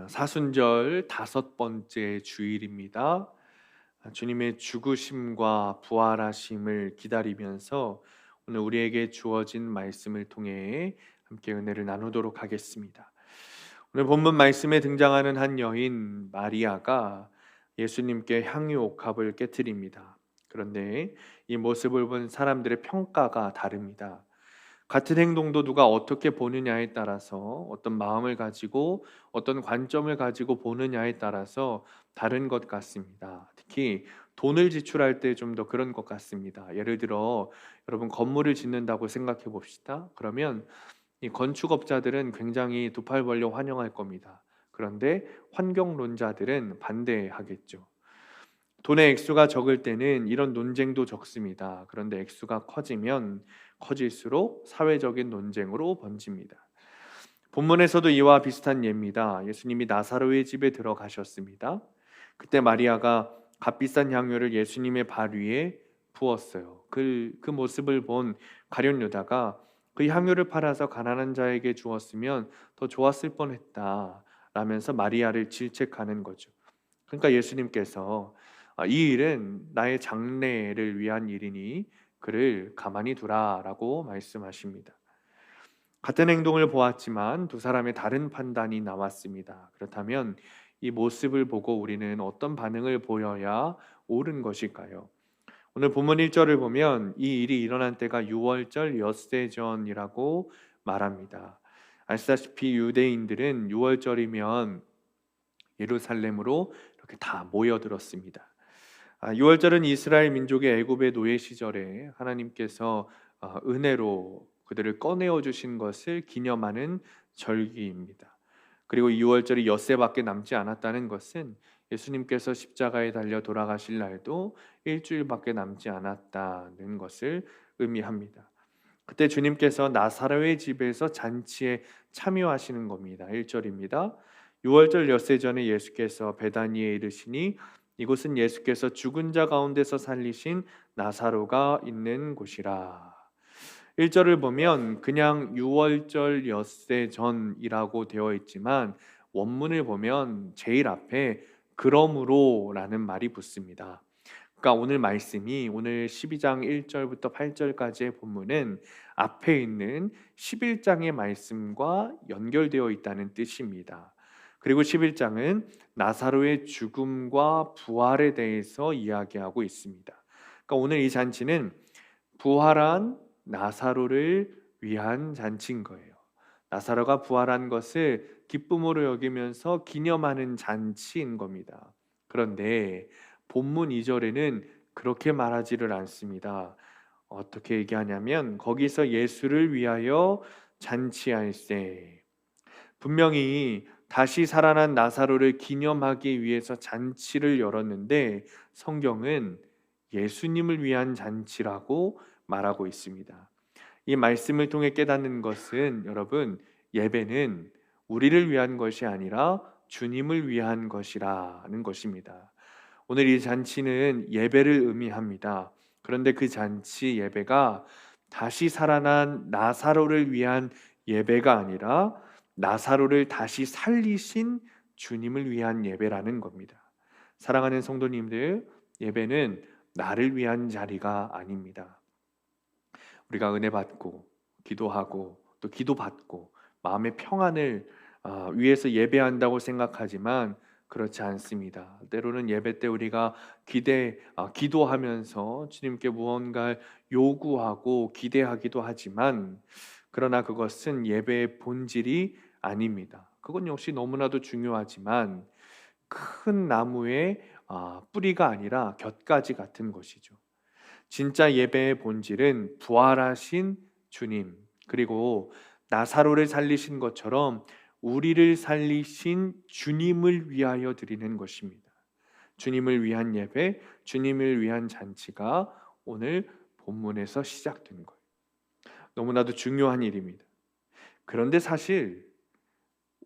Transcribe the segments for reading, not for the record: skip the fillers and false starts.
사순절 5번째 주일입니다. 주님의 죽으심과 부활하심을 기다리면서 오늘 우리에게 주어진 말씀을 통해 함께 은혜를 나누도록 하겠습니다. 오늘 본문 말씀에 등장하는 한 여인 마리아가 예수님께 향유 옥합을 깨뜨립니다. 그런데 이 모습을 본 사람들의 평가가 다릅니다. 같은 행동도 누가 어떻게 보느냐에 따라서, 어떤 마음을 가지고 어떤 관점을 가지고 보느냐에 따라서 다른 것 같습니다. 특히 돈을 지출할 때 좀 더 그런 것 같습니다. 예를 들어 여러분 건물을 짓는다고 생각해 봅시다. 그러면 이 건축업자들은 굉장히 두 팔 벌려 환영할 겁니다. 그런데 환경론자들은 반대하겠죠. 돈의 액수가 적을 때는 이런 논쟁도 적습니다. 그런데 액수가 커지면 커질수록 사회적인 논쟁으로 번집니다. 본문에서도 이와 비슷한 예입니다. 예수님이 나사로의 집에 들어가셨습니다. 그때 마리아가 값비싼 향유를 예수님의 발 위에 부었어요. 그 모습을 본 가룟 유다가 그 향유를 팔아서 가난한 자에게 주었으면 더 좋았을 뻔했다 라면서 마리아를 질책하는 거죠. 그러니까 예수님께서 이 일은 나의 장래를 위한 일이니 그를 가만히 두라라고 말씀하십니다. 같은 행동을 보았지만 두 사람의 다른 판단이 나왔습니다. 그렇다면 이 모습을 보고 우리는 어떤 반응을 보여야 옳은 것일까요? 오늘 본문 1절을 보면 이 일이 일어난 때가 6월절 엿새 전이라고 말합니다. 아시다시피 유대인들은 6월절이면 예루살렘으로 이렇게 다 모여들었습니다. 6월절은 이스라엘 민족의 애굽의 노예 시절에 하나님께서 은혜로 그들을 꺼내어 주신 것을 기념하는 절기입니다. 그리고 6월절이 엿새밖에 남지 않았다는 것은 예수님께서 십자가에 달려 돌아가실 날도 일주일밖에 남지 않았다는 것을 의미합니다. 그때 주님께서 나사로의 집에서 잔치에 참여하시는 겁니다. 1절입니다. 6월절 엿새 전에 예수께서 베다니에 이르시니 이곳은 예수께서 죽은 자 가운데서 살리신 나사로가 있는 곳이라. 1절을 보면 그냥 6월절 엿새 전이라고 되어 있지만 원문을 보면 제일 앞에 그러므로라는 말이 붙습니다. 그러니까 오늘 말씀이 오늘 12장 1절부터 8절까지의 본문은 앞에 있는 11장의 말씀과 연결되어 있다는 뜻입니다. 그리고 11장은 나사로의 죽음과 부활에 대해서 이야기하고 있습니다. 그러니까 오늘 이 잔치는 부활한 나사로를 위한 잔치인 거예요. 나사로가 부활한 것을 기쁨으로 여기면서 기념하는 잔치인 겁니다. 그런데 본문 2절에는 그렇게 말하지를 않습니다. 어떻게 얘기하냐면 거기서 예수를 위하여 잔치할세. 분명히 다시 살아난 나사로를 기념하기 위해서 잔치를 열었는데 성경은 예수님을 위한 잔치라고 말하고 있습니다. 이 말씀을 통해 깨닫는 것은 여러분, 예배는 우리를 위한 것이 아니라 주님을 위한 것이라는 것입니다. 오늘 이 잔치는 예배를 의미합니다. 그런데 그 잔치 예배가 다시 살아난 나사로를 위한 예배가 아니라 나사로를 다시 살리신 주님을 위한 예배라는 겁니다. 사랑하는 성도님들, 예배는 나를 위한 자리가 아닙니다. 우리가 은혜 받고 기도하고 또 기도받고 마음의 평안을 위해서 예배한다고 생각하지만 그렇지 않습니다. 때로는 예배 때 우리가 기도하면서 주님께 무언가를 요구하고 기대하기도 하지만 그러나 그것은 예배의 본질이 아닙니다. 그건 역시 너무나도 중요하지만 큰 나무의 뿌리가 아니라 곁가지 같은 것이죠. 진짜 예배의 본질은 부활하신 주님, 그리고 나사로를 살리신 것처럼 우리를 살리신 주님을 위하여 드리는 것입니다. 주님을 위한 예배, 주님을 위한 잔치가 오늘 본문에서 시작된 거예요. 너무나도 중요한 일입니다. 그런데 사실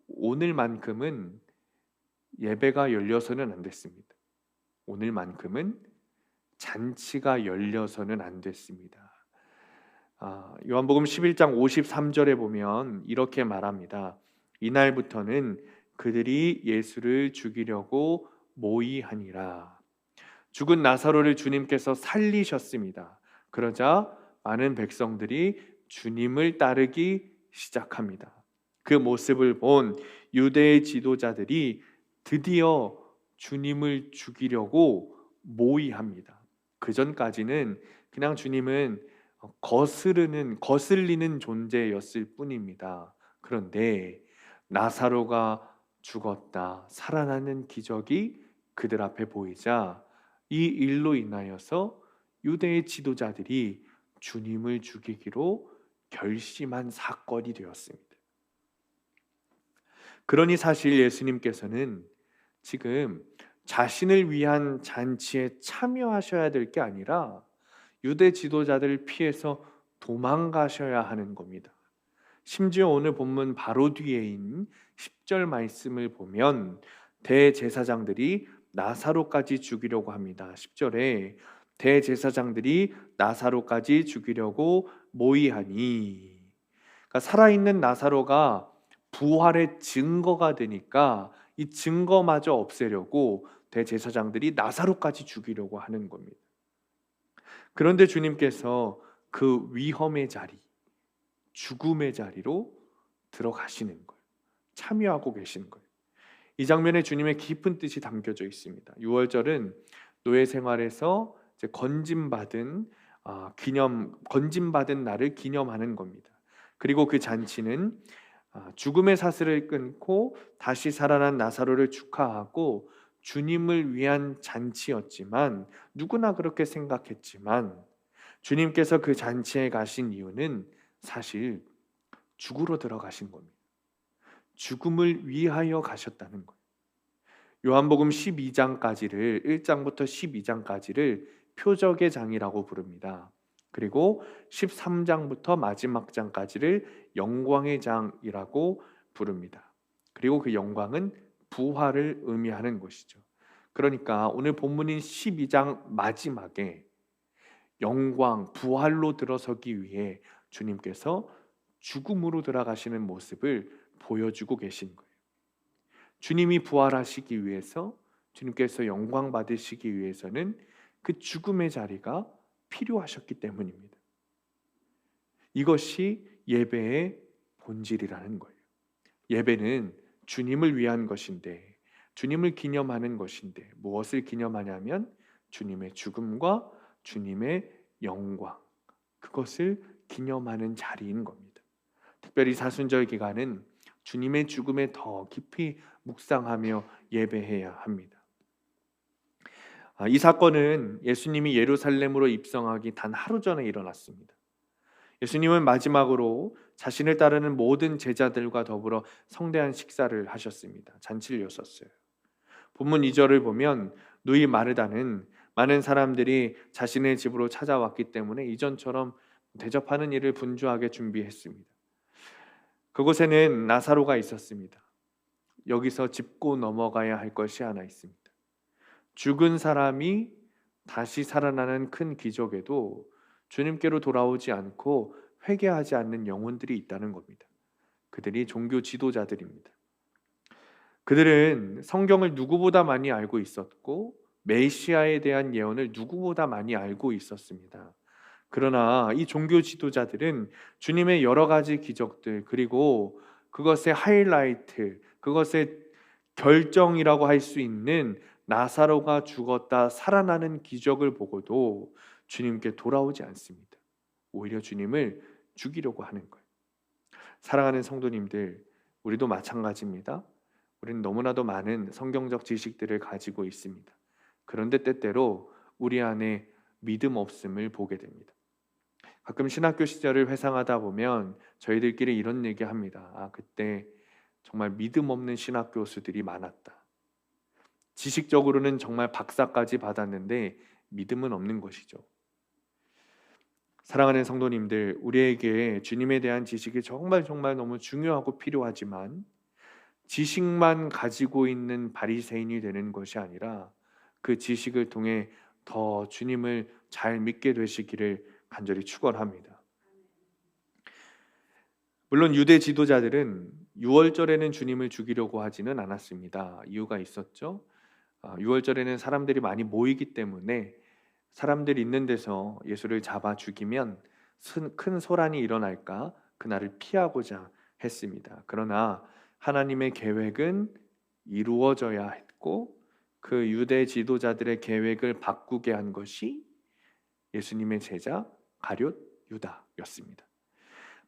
오늘만큼은 예배가 열려서는 안 됐습니다. 오늘만큼은 잔치가 열려서는 안 됐습니다. 요한복음 11장 53절에 보면 이렇게 말합니다. 이날부터는 그들이 예수를 죽이려고 모의하니라. 죽은 나사로를 주님께서 살리셨습니다. 그러자 많은 백성들이 주님을 따르기 시작합니다. 그 모습을 본 유대의 지도자들이 드디어 주님을 죽이려고 모의합니다. 그 전까지는 그냥 주님은 거슬리는 존재였을 뿐입니다. 그런데 나사로가 죽었다, 살아나는 기적이 그들 앞에 보이자 이 일로 인하여서 유대의 지도자들이 주님을 죽이기로 결심한 사건이 되었습니다. 그러니 사실 예수님께서는 지금 자신을 위한 잔치에 참여하셔야 될 게 아니라 유대 지도자들을 피해서 도망가셔야 하는 겁니다. 심지어 오늘 본문 바로 뒤에인 10절 말씀을 보면 대제사장들이 나사로까지 죽이려고 합니다. 10절에 대제사장들이 나사로까지 죽이려고 모의하니, 그러니까 살아있는 나사로가 부활의 증거가 되니까 이 증거마저 없애려고 대제사장들이 나사로까지 죽이려고 하는 겁니다. 그런데 주님께서 그 위험의 자리, 죽음의 자리로 들어가시는 거예요. 참여하고 계시는 거예요. 이 장면에 주님의 깊은 뜻이 담겨져 있습니다. 6월절은 노예 생활에서 이제 건짐받은 날을 기념하는 겁니다. 그리고 그 잔치는 죽음의 사슬을 끊고 다시 살아난 나사로를 축하하고 주님을 위한 잔치였지만, 누구나 그렇게 생각했지만 주님께서 그 잔치에 가신 이유는 사실 죽으러 들어가신 겁니다. 죽음을 위하여 가셨다는 거예요. 요한복음 12장까지를 1장부터 12장까지를 표적의 장이라고 부릅니다. 그리고 13장부터 마지막 장까지를 영광의 장이라고 부릅니다. 그리고 그 영광은 부활을 의미하는 것이죠. 그러니까 오늘 본문인 12장 마지막에 영광, 부활로 들어서기 위해 주님께서 죽음으로 들어가시는 모습을 보여주고 계신 거예요. 주님이 부활하시기 위해서, 주님께서 영광 받으시기 위해서는 그 죽음의 자리가 필요하셨기 때문입니다. 이것이 예배의 본질이라는 거예요. 예배는 주님을 위한 것인데, 주님을 기념하는 것인데, 무엇을 기념하냐면 주님의 죽음과 주님의 영광, 그것을 기념하는 자리인 겁니다. 특별히 사순절 기간은 주님의 죽음에 더 깊이 묵상하며 예배해야 합니다. 이 사건은 예수님이 예루살렘으로 입성하기 단 하루 전에 일어났습니다. 예수님은 마지막으로 자신을 따르는 모든 제자들과 더불어 성대한 식사를 하셨습니다. 잔치를 여섰어요. 본문 2절을 보면 누이 마르다는 많은 사람들이 자신의 집으로 찾아왔기 때문에 이전처럼 대접하는 일을 분주하게 준비했습니다. 그곳에는 나사로가 있었습니다. 여기서 짚고 넘어가야 할 것이 하나 있습니다. 죽은 사람이 다시 살아나는 큰 기적에도 주님께로 돌아오지 않고 회개하지 않는 영혼들이 있다는 겁니다. 그들이 종교 지도자들입니다. 그들은 성경을 누구보다 많이 알고 있었고 메시아에 대한 예언을 누구보다 많이 알고 있었습니다. 그러나 이 종교 지도자들은 주님의 여러 가지 기적들, 그리고 그것의 하이라이트, 그것의 결정이라고 할 수 있는 나사로가 죽었다 살아나는 기적을 보고도 주님께 돌아오지 않습니다. 오히려 주님을 죽이려고 하는 거예요. 사랑하는 성도님들, 우리도 마찬가지입니다. 우리는 너무나도 많은 성경적 지식들을 가지고 있습니다. 그런데 때때로 우리 안에 믿음 없음을 보게 됩니다. 가끔 신학교 시절을 회상하다 보면 저희들끼리 이런 얘기합니다. 그때 정말 믿음 없는 신학 교수들이 많았다. 지식적으로는 정말 박사까지 받았는데 믿음은 없는 것이죠. 사랑하는 성도님들, 우리에게 주님에 대한 지식이 정말 너무 중요하고 필요하지만 지식만 가지고 있는 바리새인이 되는 것이 아니라 그 지식을 통해 더 주님을 잘 믿게 되시기를 간절히 축원합니다. 물론 유대 지도자들은 유월절에는 주님을 죽이려고 하지는 않았습니다. 이유가 있었죠. 유월절에는 사람들이 많이 모이기 때문에 사람들이 있는 데서 예수를 잡아 죽이면 큰 소란이 일어날까 그날을 피하고자 했습니다. 그러나 하나님의 계획은 이루어져야 했고 그 유대 지도자들의 계획을 바꾸게 한 것이 예수님의 제자 가룟 유다였습니다.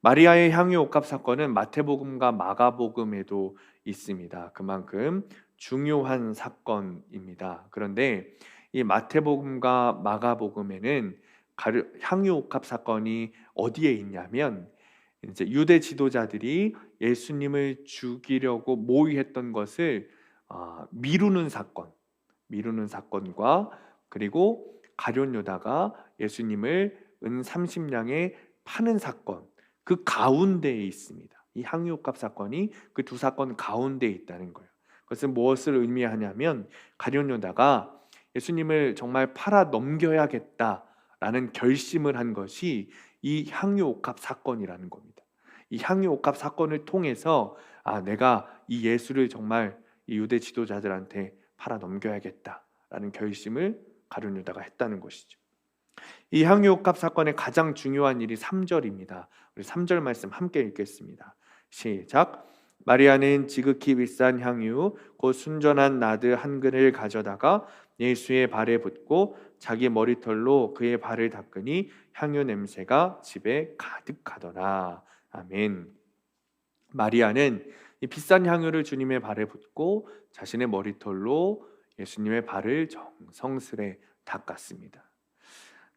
마리아의 향유 옥합 사건은 마태복음과 마가복음에도 있습니다. 그만큼 중요한 사건입니다. 그런데 이 마태복음과 마가복음에는 향유 옥합 사건이 어디에 있냐면 이제 유대 지도자들이 예수님을 죽이려고 모의했던 것을 미루는 사건과 그리고 가룟 유다가 예수님을 은 30냥에 파는 사건, 그 가운데에 있습니다. 이 향유옥합 사건이 그 두 사건 가운데에 있다는 거예요. 그것은 무엇을 의미하냐면 가룟 유다가 예수님을 정말 팔아 넘겨야겠다라는 결심을 한 것이 이 향유옥합 사건이라는 겁니다. 이 향유옥합 사건을 통해서 내가 이 예수를 정말 이 유대 지도자들한테 팔아 넘겨야겠다라는 결심을 가룟 유다가 했다는 것이죠. 이 향유옥합 사건의 가장 중요한 일이 3절입니다. 우리 3절 말씀 함께 읽겠습니다. 시작. 마리아는 지극히 비싼 향유 곧 순전한 나드 한 근을 가져다가 예수의 발에 붓고 자기 머리털로 그의 발을 닦으니 향유 냄새가 집에 가득하더라. 아멘. 마리아는 이 비싼 향유를 주님의 발에 붓고 자신의 머리털로 예수님의 발을 정성스레 닦았습니다.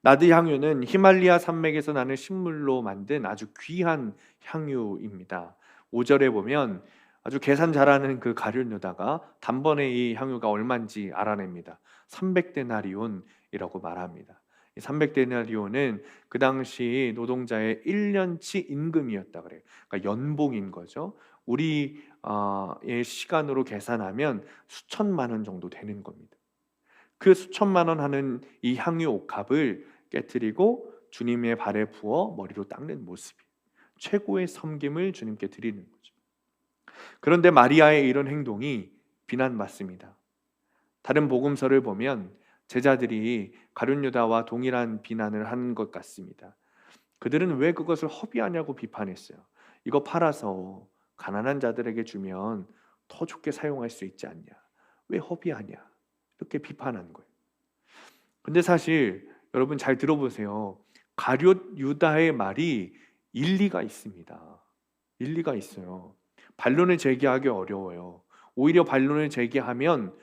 나드 향유는 히말리아 산맥에서 나는 식물로 만든 아주 귀한 향유입니다. 5절에 보면 아주 계산 잘하는 그 가룟 유다가 단번에 이 향유가 얼마인지 알아냅니다. 300데나리온이라고 말합니다. 이 300데나리온은 그 당시 노동자의 1년치 임금이었다 그래요. 그러니까 연봉인 거죠. 우리의 시간으로 계산하면 수천만 원 정도 되는 겁니다. 그 수천만 원 하는 이 향유 옥합을 깨뜨리고 주님의 발에 부어 머리로 닦는 모습이 최고의 섬김을 주님께 드리는 거죠. 그런데 마리아의 이런 행동이 비난받습니다. 다른 복음서를 보면 제자들이 가룟 유다와 동일한 비난을 하는 것 같습니다. 그들은 왜 그것을 허비하냐고 비판했어요. 이거 팔아서 가난한 자들에게 주면 더 좋게 사용할 수 있지 않냐? 왜 허비하냐? 이렇게 비판한 거예요. 근데 사실 여러분 잘 들어보세요. 가룟 유다의 말이 일리가 있습니다. 일리가 있어요. 반론을 제기하기 어려워요. 오히려 반론을 제기하면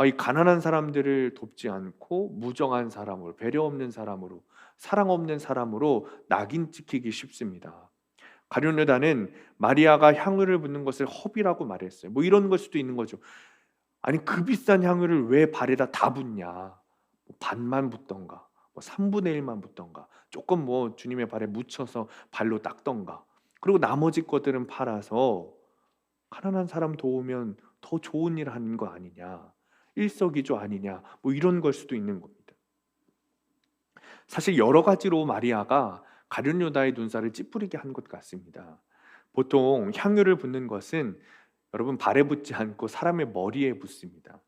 이 가난한 사람들을 돕지 않고 무정한 사람으로, 배려 없는 사람으로, 사랑 없는 사람으로 낙인 찍히기 쉽습니다. 가룟 유다는 마리아가 향유를 붓는 것을 허비라고 말했어요. 뭐 이런 걸 수도 있는 거죠. 아니 그 비싼 향유를 왜 발에다 다 붓냐? 반만 붓던가, 3분의 1만 붓던가, 조금 주님의 발에 묻혀서 발로 닦던가, 그리고 나머지 것들은 팔아서 가난한 사람 도우면 더 좋은 일 하는 거 아니냐, 일석이조 아니냐, 이런 걸 수도 있는 겁니다. 사실 여러 가지로 마리아가 가룟 유다의 눈살을 찌푸리게 한 것 같습니다. 보통 향유를 붓는 것은 여러분 발에 붓지 않고 사람의 머리에 붓습니다.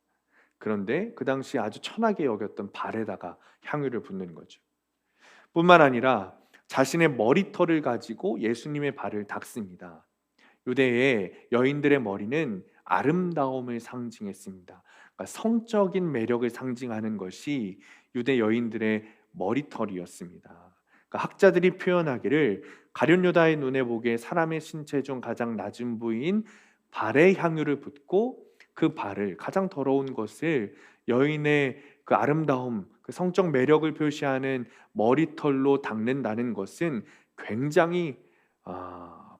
그런데 그 당시 아주 천하게 여겼던 발에다가 향유를 붓는 거죠. 뿐만 아니라 자신의 머리털을 가지고 예수님의 발을 닦습니다. 유대의 여인들의 머리는 아름다움을 상징했습니다. 그러니까 성적인 매력을 상징하는 것이 유대 여인들의 머리털이었습니다. 그러니까 학자들이 표현하기를 가룟 유다의 눈에 보기에 사람의 신체 중 가장 낮은 부위인 발에 향유를 붓고 그 발을, 가장 더러운 것을 여인의 그 아름다움, 그 성적 매력을 표시하는 머리털로 닦는다는 것은 굉장히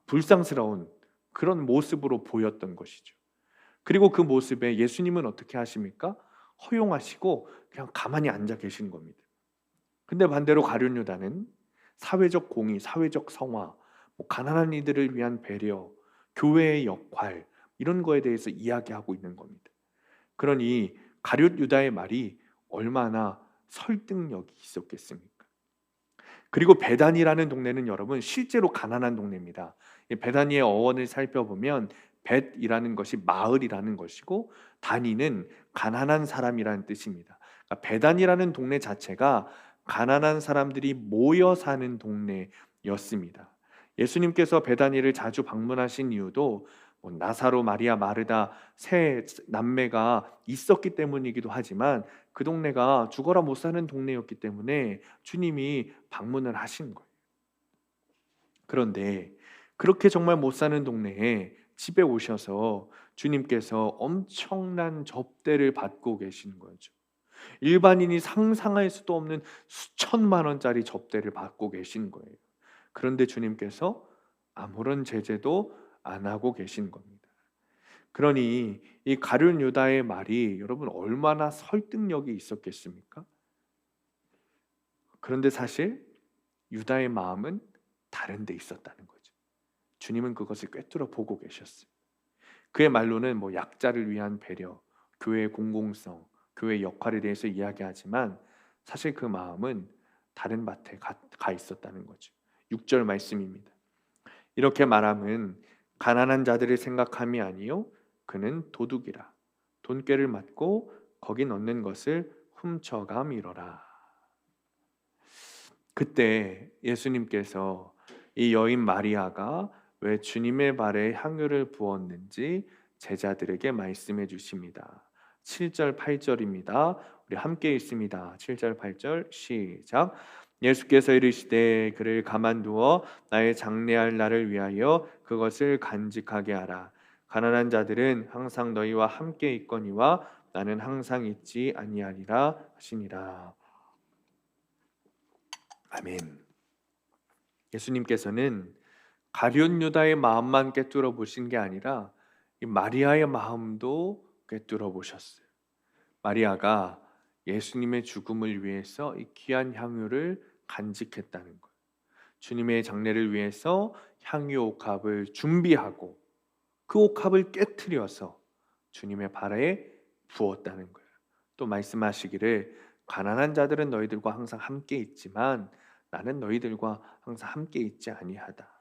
불상스러운 그런 모습으로 보였던 것이죠. 그리고 그 모습에 예수님은 어떻게 하십니까? 허용하시고 그냥 가만히 앉아 계신 겁니다. 근데 반대로 가룟 유다는 사회적 공의, 사회적 성화, 가난한 이들을 위한 배려, 교회의 역할, 이런 거에 대해서 이야기하고 있는 겁니다. 그러니 가룟 유다의 말이 얼마나 설득력이 있었겠습니까? 그리고 베단이라는 동네는 여러분 실제로 가난한 동네입니다. 이 베다니의 어원을 살펴보면 벳이라는 것이 마을이라는 것이고 다니는 가난한 사람이라는 뜻입니다. 그러니까 베단이라는 동네 자체가 가난한 사람들이 모여 사는 동네였습니다. 예수님께서 베다니를 자주 방문하신 이유도 뭐 나사로, 마리아, 마르다 세 남매가 있었기 때문이기도 하지만 그 동네가 죽어라 못 사는 동네였기 때문에 주님이 방문을 하신 거예요. 그런데 그렇게 정말 못 사는 동네에 집에 오셔서 주님께서 엄청난 접대를 받고 계신 거죠. 일반인이 상상할 수도 없는 수천만 원짜리 접대를 받고 계신 거예요. 그런데 주님께서 아무런 제재도 안 하고 계신 겁니다. 그러니 이 가룟 유다의 말이 여러분 얼마나 설득력이 있었겠습니까? 그런데 사실 유다의 마음은 다른 데 있었다는 거죠. 주님은 그것을 꿰뚫어 보고 계셨어요. 그의 말로는 뭐 약자를 위한 배려, 교회의 공공성, 교회의 역할에 대해서 이야기하지만 사실 그 마음은 다른 밭에 가 있었다는 거죠. 6절 말씀입니다. 이렇게 말함은 가난한 자들을 생각함이 아니요 그는 도둑이라 돈꾀를 맞고 거기 넣는 것을 훔쳐감이로라. 그때 예수님께서 이 여인 마리아가 왜 주님의 발에 향유를 부었는지 제자들에게 말씀해 주십니다. 7절 8절입니다. 우리 함께 읽습니다. 7절 8절 시작. 예수께서 이르시되 그를 가만두어 나의 장래할 날을 위하여 그것을 간직하게 하라. 가난한 자들은 항상 너희와 함께 있거니와 나는 항상 있지 아니하리라 하시니라. 아멘. 예수님께서는 가룟 유다의 마음만 꿰뚫어 보신 게 아니라 이 마리아의 마음도 꿰뚫어 보셨어요. 마리아가 예수님의 죽음을 위해서 이 귀한 향유를 간직했다는 것. 주님의 장례를 위해서 향유 옥합을 준비하고 그 옥합을 깨트려서 주님의 발에 부었다는 거예요. 또 말씀하시기를 가난한 자들은 너희들과 항상 함께 있지만 나는 너희들과 항상 함께 있지 아니하다.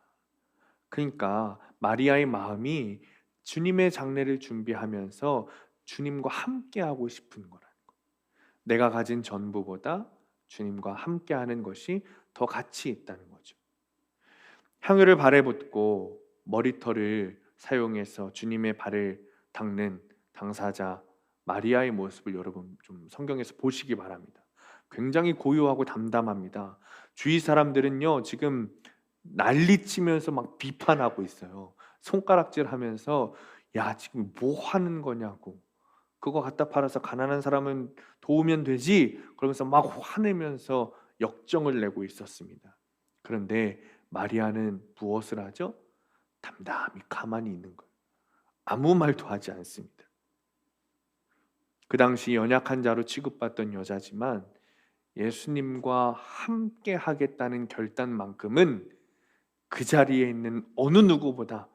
그러니까 마리아의 마음이 주님의 장례를 준비하면서 주님과 함께 하고 싶은 거라는 거. 내가 가진 전부보다 주님과 함께 하는 것이 더 가치 있다는 거죠. 향유를 발에 붓고 머리털을 사용해서 주님의 발을 닦는 당사자 마리아의 모습을 여러분 좀 성경에서 보시기 바랍니다. 굉장히 고요하고 담담합니다. 주위 사람들은요 지금 난리치면서 막 비판하고 있어요. 손가락질하면서 야 지금 뭐 하는 거냐고. 그거 갖다 팔아서 가난한 사람은 도우면 되지. 그러면서 막 화내면서 역정을 내고 있었습니다. 그런데 마리아는 무엇을 하죠? 담담히 가만히 있는 거예요. 아무 말도 하지 않습니다. 그 당시 연약한 자로 취급받던 여자지만 예수님과 함께 하겠다는 결단만큼은 그 자리에 있는 어느 누구보다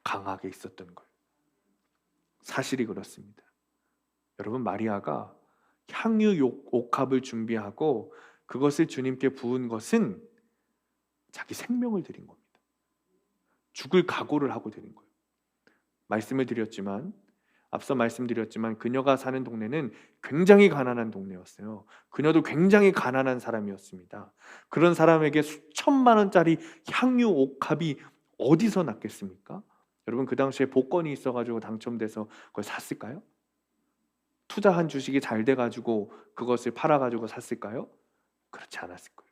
강하게 있었던 거예요. 사실이 그렇습니다. 여러분 마리아가 향유 옥합을 준비하고 그것을 주님께 부은 것은 자기 생명을 드린 겁니다. 죽을 각오를 하고 드린 거예요. 말씀을 드렸지만 앞서 말씀드렸지만 그녀가 사는 동네는 굉장히 가난한 동네였어요. 그녀도 굉장히 가난한 사람이었습니다. 그런 사람에게 수천만 원짜리 향유 옥합이 어디서 났겠습니까? 여러분 그 당시에 복권이 있어가지고 당첨돼서 그걸 샀을까요? 투자한 주식이 잘 돼가지고 그것을 팔아가지고 샀을까요? 그렇지 않았을 거예요.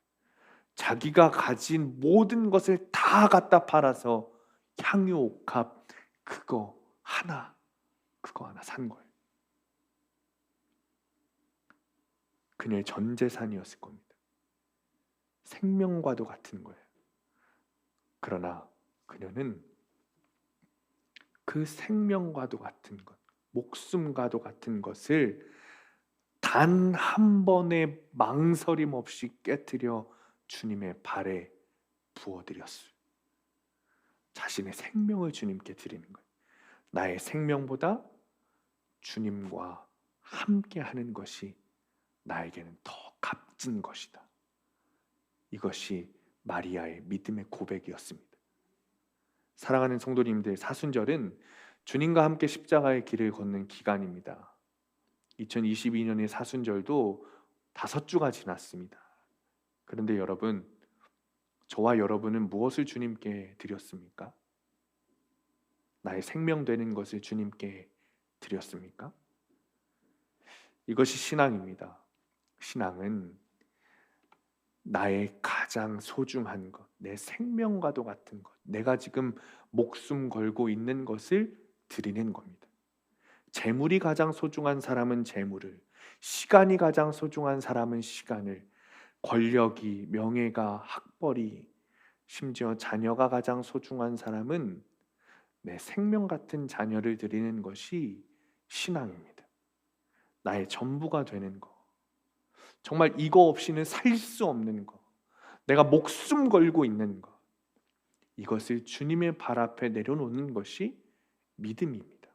자기가 가진 모든 것을 다 갖다 팔아서 향유 옥합 그거 하나 산 거예요. 그녀의 전 재산이었을 겁니다. 생명과도 같은 거예요. 그러나 그녀는 그 생명과도 같은 것, 목숨과도 같은 것을 단 한 번의 망설임 없이 깨뜨려 주님의 발에 부어드렸어요. 자신의 생명을 주님께 드리는 거예요. 나의 생명보다 주님과 함께 하는 것이 나에게는 더 값진 것이다. 이것이 마리아의 믿음의 고백이었습니다. 사랑하는 성도님들, 사순절은 주님과 함께 십자가의 길을 걷는 기간입니다. 2022년의 사순절도 5주가 지났습니다. 그런데 여러분, 저와 여러분은 무엇을 주님께 드렸습니까? 나의 생명 되는 것을 주님께 드렸습니까? 이것이 신앙입니다. 신앙은 나의 가장 소중한 것, 내 생명과도 같은 것, 내가 지금 목숨 걸고 있는 것을 드리는 겁니다. 재물이 가장 소중한 사람은 재물을, 시간이 가장 소중한 사람은 시간을, 권력이, 명예가, 학벌이, 심지어 자녀가 가장 소중한 사람은 내 생명 같은 자녀를 드리는 것이 신앙입니다. 나의 전부가 되는 것, 정말 이거 없이는 살 수 없는 것, 내가 목숨 걸고 있는 것, 이것을 주님의 발 앞에 내려놓는 것이 믿음입니다.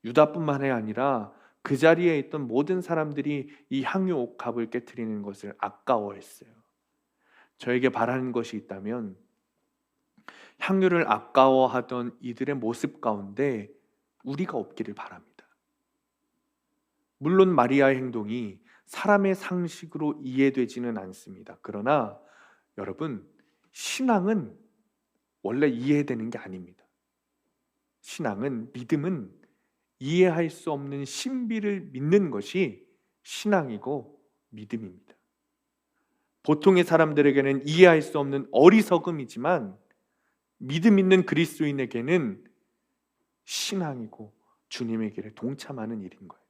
유다뿐만이 아니라 그 자리에 있던 모든 사람들이 이 향유 옥합을 깨트리는 것을 아까워했어요. 저에게 바라는 것이 있다면 향유를 아까워하던 이들의 모습 가운데 우리가 없기를 바랍니다. 물론 마리아의 행동이 사람의 상식으로 이해되지는 않습니다. 그러나 여러분, 신앙은 원래 이해되는 게 아닙니다. 신앙은, 믿음은 이해할 수 없는 신비를 믿는 것이 신앙이고 믿음입니다. 보통의 사람들에게는 이해할 수 없는 어리석음이지만 믿음 있는 그리스도인에게는 신앙이고 주님의 길에 동참하는 일인 거예요.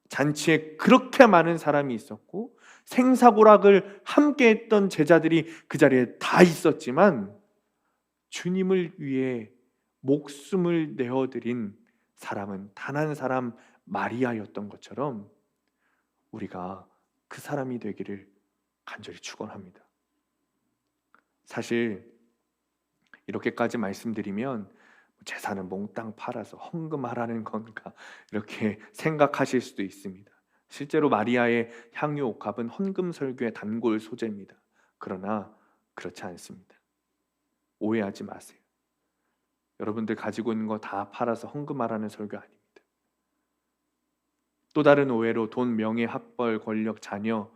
잔치에 그렇게 많은 사람이 있었고 생사고락을 함께 했던 제자들이 그 자리에 다 있었지만 주님을 위해 목숨을 내어드린 사람은 단 한 사람, 마리아였던 것처럼 우리가 그 사람이 되기를 간절히 축원합니다. 사실 이렇게까지 말씀드리면 재산을 몽땅 팔아서 헌금하라는 건가 이렇게 생각하실 수도 있습니다. 실제로 마리아의 향유 옥합은 헌금 설교의 단골 소재입니다. 그러나 그렇지 않습니다. 오해하지 마세요. 여러분들 가지고 있는 거 다 팔아서 헌금하라는 설교 아닙니다. 또 다른 오해로 돈, 명예, 학벌, 권력, 자녀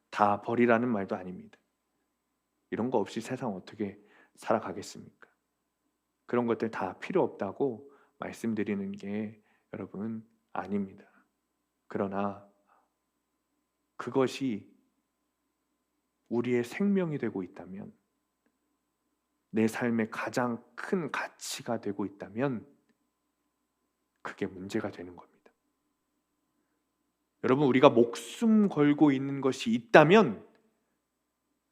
다 버리라는 말도 아닙니다. 이런 거 없이 세상 어떻게 살아가겠습니까? 그런 것들 다 필요 없다고 말씀드리는 게 여러분 아닙니다. 그러나 그것이 우리의 생명이 되고 있다면, 내 삶의 가장 큰 가치가 되고 있다면 그게 문제가 되는 겁니다. 여러분, 우리가 목숨 걸고 있는 것이 있다면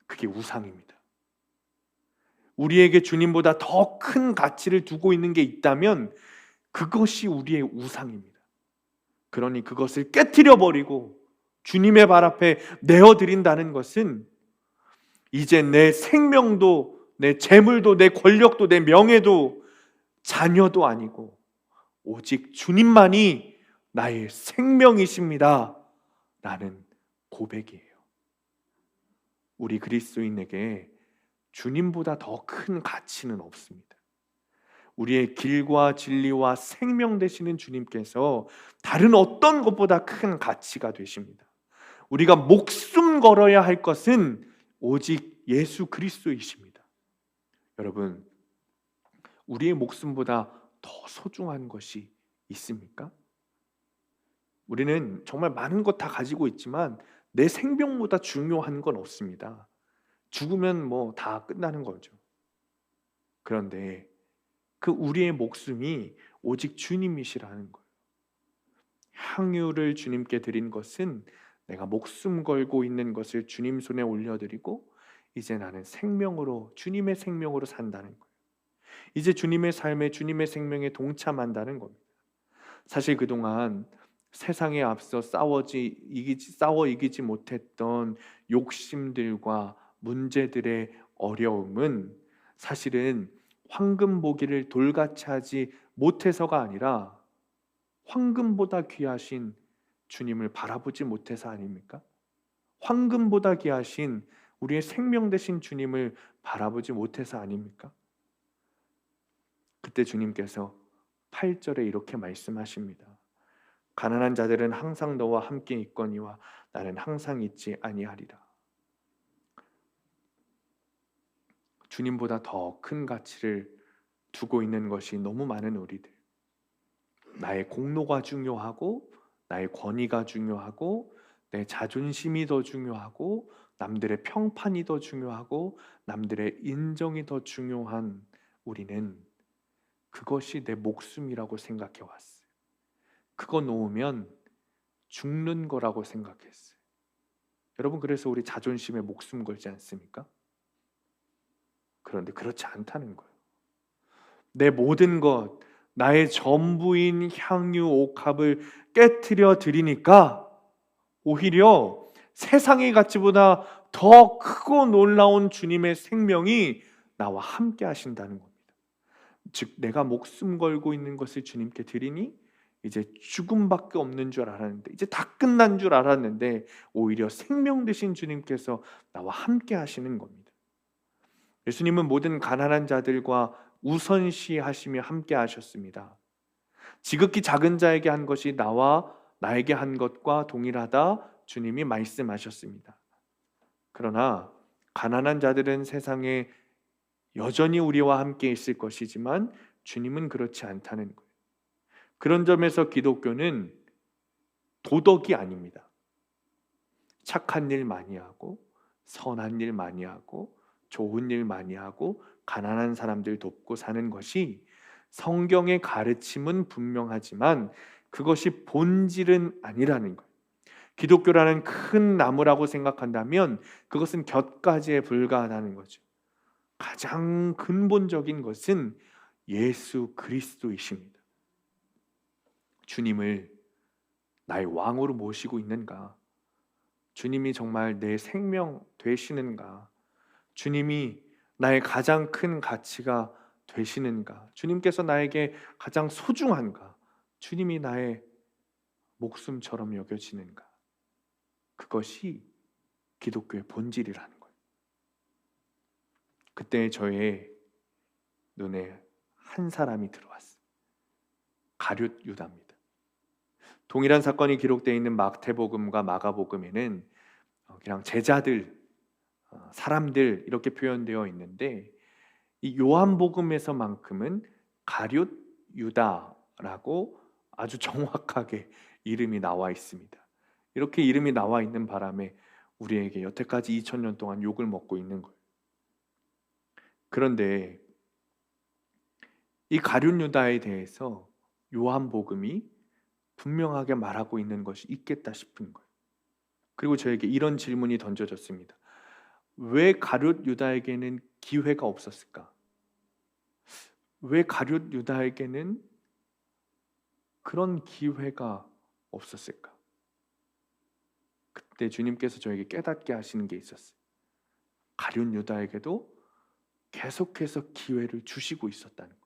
그게 우상입니다. 우리에게 주님보다 더 큰 가치를 두고 있는 게 있다면 그것이 우리의 우상입니다. 그러니 그것을 깨트려 버리고 주님의 발 앞에 내어드린다는 것은 이제 내 생명도, 내 재물도, 내 권력도, 내 명예도, 자녀도 아니고 오직 주님만이 나의 생명이십니다 라는 고백이에요. 우리 그리스도인에게 주님보다 더 큰 가치는 없습니다. 우리의 길과 진리와 생명 되시는 주님께서 다른 어떤 것보다 큰 가치가 되십니다. 우리가 목숨 걸어야 할 것은 오직 예수 그리스도이십니다. 여러분, 우리의 목숨보다 더 소중한 것이 있습니까? 우리는 정말 많은 것 다 가지고 있지만 내 생명보다 중요한 건 없습니다. 죽으면 뭐 다 끝나는 거죠. 그런데 그 우리의 목숨이 오직 주님이시라는 거예요. 향유를 주님께 드린 것은 내가 목숨 걸고 있는 것을 주님 손에 올려드리고 이제 나는 생명으로, 주님의 생명으로 산다는 거예요. 이제 주님의 삶에, 주님의 생명에 동참한다는 겁니다. 사실 그동안 세상에 앞서 싸워 이기지 못했던 욕심들과 문제들의 어려움은 사실은 황금 보기를 돌같이 하지 못해서가 아니라 황금보다 귀하신 주님을 바라보지 못해서 아닙니까? 황금보다 귀하신 우리의 생명 되신 주님을 바라보지 못해서 아닙니까? 그때 주님께서 8절에 이렇게 말씀하십니다. 가난한 자들은 항상 너와 함께 있거니와 나는 항상 있지 아니하리라. 주님보다 더 큰 가치를 두고 있는 것이 너무 많은 우리들. 나의 공로가 중요하고 나의 권위가 중요하고 내 자존심이 더 중요하고 남들의 평판이 더 중요하고 남들의 인정이 더 중요한 우리는 그것이 내 목숨이라고 생각해 왔어요. 그거 놓으면 죽는 거라고 생각했어요. 여러분, 그래서 우리 자존심에 목숨 걸지 않습니까? 그런데 그렇지 않다는 거예요. 내 모든 것, 나의 전부인 향유 옥합을 깨트려 드리니까 오히려 세상의 가치보다 더 크고 놀라운 주님의 생명이 나와 함께 하신다는 겁니다. 즉 내가 목숨 걸고 있는 것을 주님께 드리니 이제 죽음밖에 없는 줄 알았는데, 이제 다 끝난 줄 알았는데 오히려 생명 되신 주님께서 나와 함께 하시는 겁니다. 예수님은 모든 가난한 자들과 우선시하시며 함께 하셨습니다. 지극히 작은 자에게 한 것이 나와 나에게 한 것과 동일하다 주님이 말씀하셨습니다. 그러나 가난한 자들은 세상에 여전히 우리와 함께 있을 것이지만 주님은 그렇지 않다는 거예요. 그런 점에서 기독교는 도덕이 아닙니다. 착한 일 많이 하고 선한 일 많이 하고 좋은 일 많이 하고 가난한 사람들 돕고 사는 것이 성경의 가르침은 분명하지만 그것이 본질은 아니라는 거예요. 기독교라는 큰 나무라고 생각한다면 그것은 곁가지에 불과하다는 거죠. 가장 근본적인 것은 예수 그리스도이십니다. 주님을 나의 왕으로 모시고 있는가? 주님이 정말 내 생명 되시는가? 주님이 나의 가장 큰 가치가 되시는가? 주님께서 나에게 가장 소중한가? 주님이 나의 목숨처럼 여겨지는가? 그것이 기독교의 본질이라는 거예요. 그때 저의 눈에 한 사람이 들어왔어요. 가룟 유다입니다. 동일한 사건이 기록되어 있는 마태복음과 마가복음에는 그냥 제자들, 사람들 이렇게 표현되어 있는데 이 요한복음에서만큼은 가룟 유다라고 아주 정확하게 이름이 나와 있습니다. 이렇게 이름이 나와 있는 바람에 우리에게 여태까지 2000년 동안 욕을 먹고 있는 거예요. 그런데 이 가룟 유다에 대해서 요한복음이 분명하게 말하고 있는 것이 있겠다 싶은 거예요. 그리고 저에게 이런 질문이 던져졌습니다. 왜 가룟 유다에게는 기회가 없었을까? 왜 가룟 유다에게는 그런 기회가 없었을까? 그때 주님께서 저에게 깨닫게 하시는 게 있었어요. 가룟 유다에게도 계속해서 기회를 주시고 있었다는 거예요.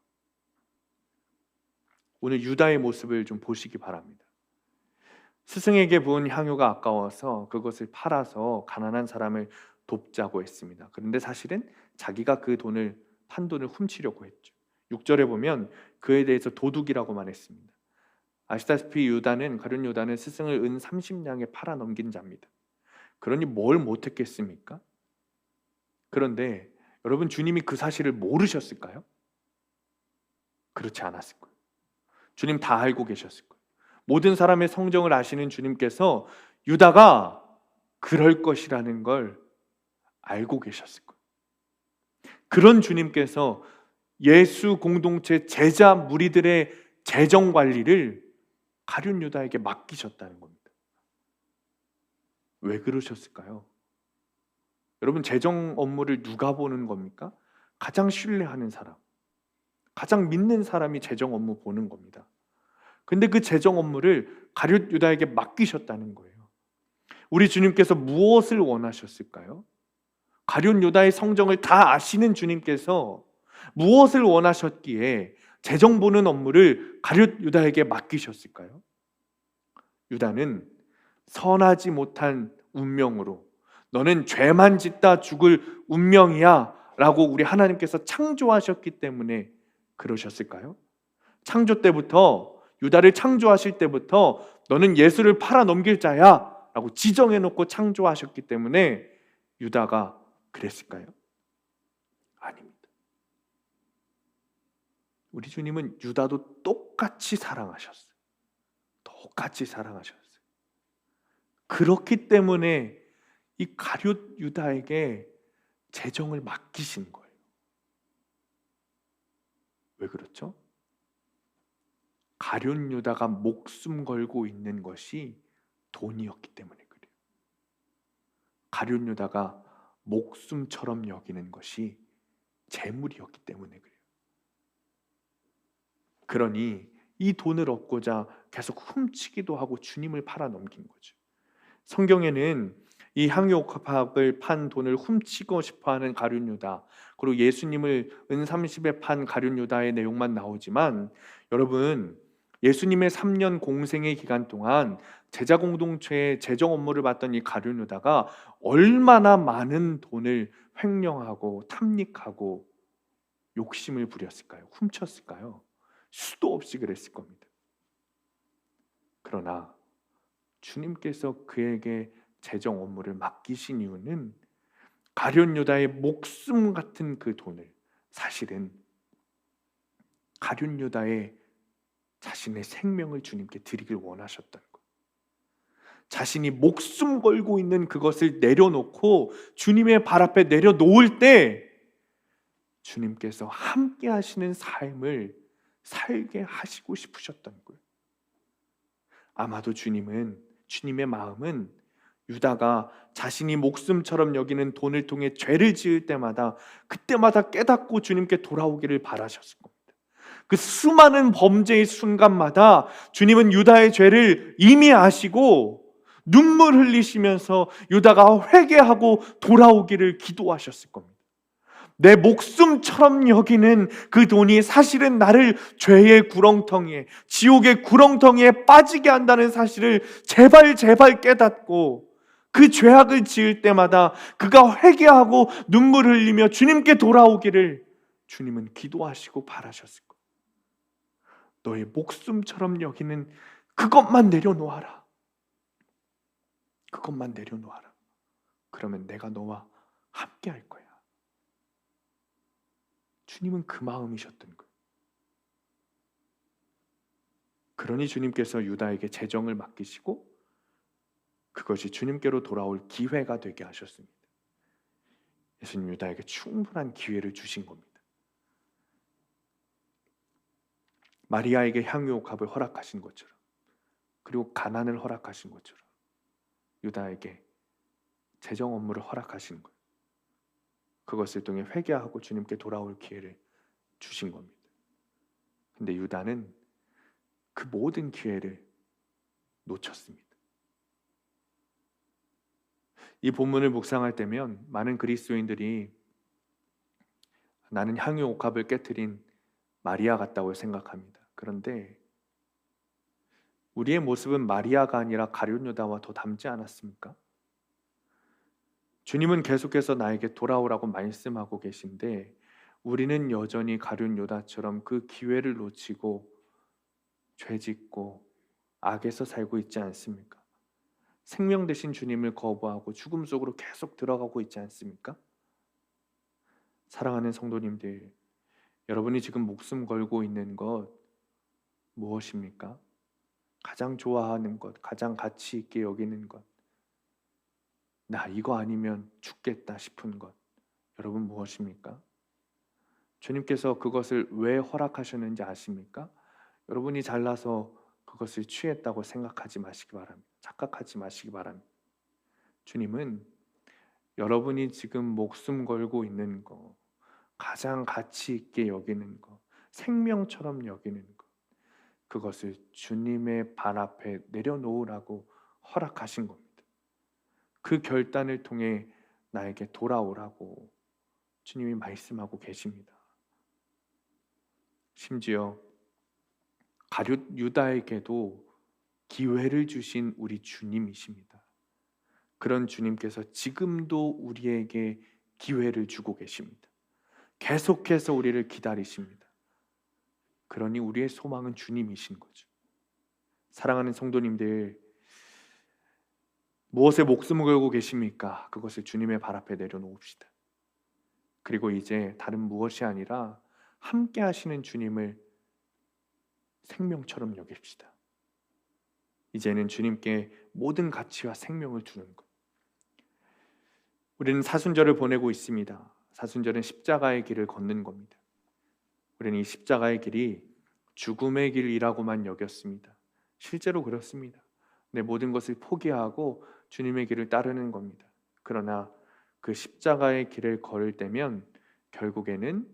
오늘 유다의 모습을 좀 보시기 바랍니다. 스승에게 부은 향유가 아까워서 그것을 팔아서 가난한 사람을 돕자고 했습니다. 그런데 사실은 자기가 그 돈을 판 돈을 훔치려고 했죠. 6절에 보면 그에 대해서 도둑이라고만 했습니다. 아시다시피 가룟 유다는 스승을 은 30냥에 팔아 넘긴 자입니다. 그러니 뭘 못했겠습니까? 그런데 여러분, 주님이 그 사실을 모르셨을까요? 그렇지 않았을 거예요. 주님 다 알고 계셨을 거예요. 모든 사람의 성정을 아시는 주님께서 유다가 그럴 것이라는 걸 알고 계셨을 거예요. 그런 주님께서 예수 공동체 제자 무리들의 재정 관리를 가룟 유다에게 맡기셨다는 겁니다. 왜 그러셨을까요? 여러분, 재정 업무를 누가 보는 겁니까? 가장 신뢰하는 사람, 가장 믿는 사람이 재정 업무 보는 겁니다. 근데 그 재정 업무를 가룟 유다에게 맡기셨다는 거예요. 우리 주님께서 무엇을 원하셨을까요? 가룟 유다의 성정을 다 아시는 주님께서 무엇을 원하셨기에 재정 보는 업무를 가룟 유다에게 맡기셨을까요? 유다는 선하지 못한 운명으로 너는 죄만 짓다 죽을 운명이야 라고 우리 하나님께서 창조하셨기 때문에 그러셨을까요? 창조 때부터, 유다를 창조하실 때부터 너는 예수를 팔아넘길 자야 라고 지정해놓고 창조하셨기 때문에 유다가 그랬을까요? 아닙니다. 우리 주님은 유다도 똑같이 사랑하셨어요. 똑같이 사랑하셨어요. 그렇기 때문에 이 가룟 유다에게 재정을 맡기신 거예요. 왜 그렇죠? 가룟 유다가 목숨 걸고 있는 것이 돈이었기 때문에 그래요. 가룟 유다가 목숨처럼 여기는 것이 재물이었기 때문에 그래요. 그러니 이 돈을 얻고자 계속 훔치기도 하고 주님을 팔아넘긴 거죠. 성경에는 이 향유옥합을 판 돈을 훔치고 싶어하는 가룟 유다, 그리고 예수님을 은30에 판 가룟 유다의 내용만 나오지만, 여러분, 예수님의 3년 공생의 기간 동안 제자 공동체의 재정 업무를 맡던 이 가룟 유다가 얼마나 많은 돈을 횡령하고 탐닉하고 욕심을 부렸을까요? 훔쳤을까요? 수도 없이 그랬을 겁니다. 그러나 주님께서 그에게 재정 업무를 맡기신 이유는 가룟 유다의 목숨 같은 그 돈을, 사실은 가룟 유다의 자신의 생명을 주님께 드리길 원하셨던 거예요. 자신이 목숨 걸고 있는 그것을 내려놓고 주님의 발 앞에 내려놓을 때 주님께서 함께 하시는 삶을 살게 하시고 싶으셨던 거예요. 아마도 주님의 마음은 유다가 자신이 목숨처럼 여기는 돈을 통해 죄를 지을 때마다, 그때마다 깨닫고 주님께 돌아오기를 바라셨을 겁니다. 그 수많은 범죄의 순간마다 주님은 유다의 죄를 이미 아시고 눈물 흘리시면서 유다가 회개하고 돌아오기를 기도하셨을 겁니다. 내 목숨처럼 여기는 그 돈이 사실은 나를 죄의 구렁텅이에, 지옥의 구렁텅이에 빠지게 한다는 사실을 제발 깨닫고, 그 죄악을 지을 때마다 그가 회개하고 눈물 흘리며 주님께 돌아오기를 주님은 기도하시고 바라셨을 거예요. 너의 목숨처럼 여기는 그것만 내려놓아라. 그것만 내려놓아라. 그러면 내가 너와 함께 할 거야. 주님은 그 마음이셨던 거예요. 그러니 주님께서 유다에게 재정을 맡기시고 그것이 주님께로 돌아올 기회가 되게 하셨습니다. 예수님 유다에게 충분한 기회를 주신 겁니다. 마리아에게 향유옥합을 허락하신 것처럼, 그리고 가난을 허락하신 것처럼 유다에게 재정 업무를 허락하신 거예요. 그것을 통해 회개하고 주님께 돌아올 기회를 주신 겁니다. 근데 유다는 그 모든 기회를 놓쳤습니다. 이 본문을 묵상할 때면 많은 그리스도인들이 나는 향유옥합을 깨트린 마리아 같다고 생각합니다. 그런데 우리의 모습은 마리아가 아니라 가룟 유다와 더 닮지 않았습니까? 주님은 계속해서 나에게 돌아오라고 말씀하고 계신데 우리는 여전히 가룟 유다처럼 그 기회를 놓치고 죄짓고 악에서 살고 있지 않습니까? 생명 되신 주님을 거부하고 죽음 속으로 계속 들어가고 있지 않습니까? 사랑하는 성도님들, 여러분이 지금 목숨 걸고 있는 것 무엇입니까? 가장 좋아하는 것, 가장 가치 있게 여기는 것, 나 이거 아니면 죽겠다 싶은 것, 여러분 무엇입니까? 주님께서 그것을 왜 허락하셨는지 아십니까? 여러분이 잘나서 그것을 취했다고 생각하지 마시기 바랍니다. 착각하지 마시기 바랍니다. 주님은 여러분이 지금 목숨 걸고 있는 거, 가장 가치 있게 여기는 거, 생명처럼 여기는 거, 그것을 주님의 발 앞에 내려놓으라고 허락하신 겁니다. 그 결단을 통해 나에게 돌아오라고 주님이 말씀하고 계십니다. 심지어 가룟 유다에게도 기회를 주신 우리 주님이십니다. 그런 주님께서 지금도 우리에게 기회를 주고 계십니다. 계속해서 우리를 기다리십니다. 그러니 우리의 소망은 주님이신 거죠. 사랑하는 성도님들, 무엇에 목숨을 걸고 계십니까? 그것을 주님의 발 앞에 내려놓읍시다. 그리고 이제 다른 무엇이 아니라 함께 하시는 주님을 생명처럼 여깁시다. 이제는 주님께 모든 가치와 생명을 두는 것. 우리는 사순절을 보내고 있습니다. 사순절은 십자가의 길을 걷는 겁니다. 우리는 이 십자가의 길이 죽음의 길이라고만 여겼습니다. 실제로 그렇습니다. 내 모든 것을 포기하고 주님의 길을 따르는 겁니다. 그러나 그 십자가의 길을 걸을 때면 결국에는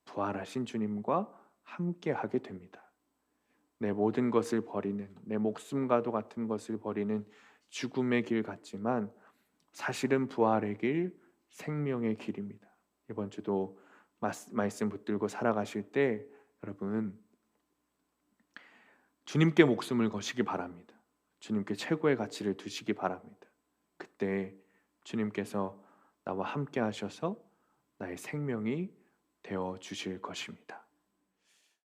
부활하신 주님과 함께 하게 됩니다. 내 모든 것을 버리는, 내 목숨과도 같은 것을 버리는 죽음의 길 같지만 사실은 부활의 길, 생명의 길입니다. 이번 주도 말씀 붙들고 살아가실 때 여러분 주님께 목숨을 거시기 바랍니다. 주님께 최고의 가치를 두시기 바랍니다. 그때 주님께서 나와 함께 하셔서 나의 생명이 되어 주실 것입니다.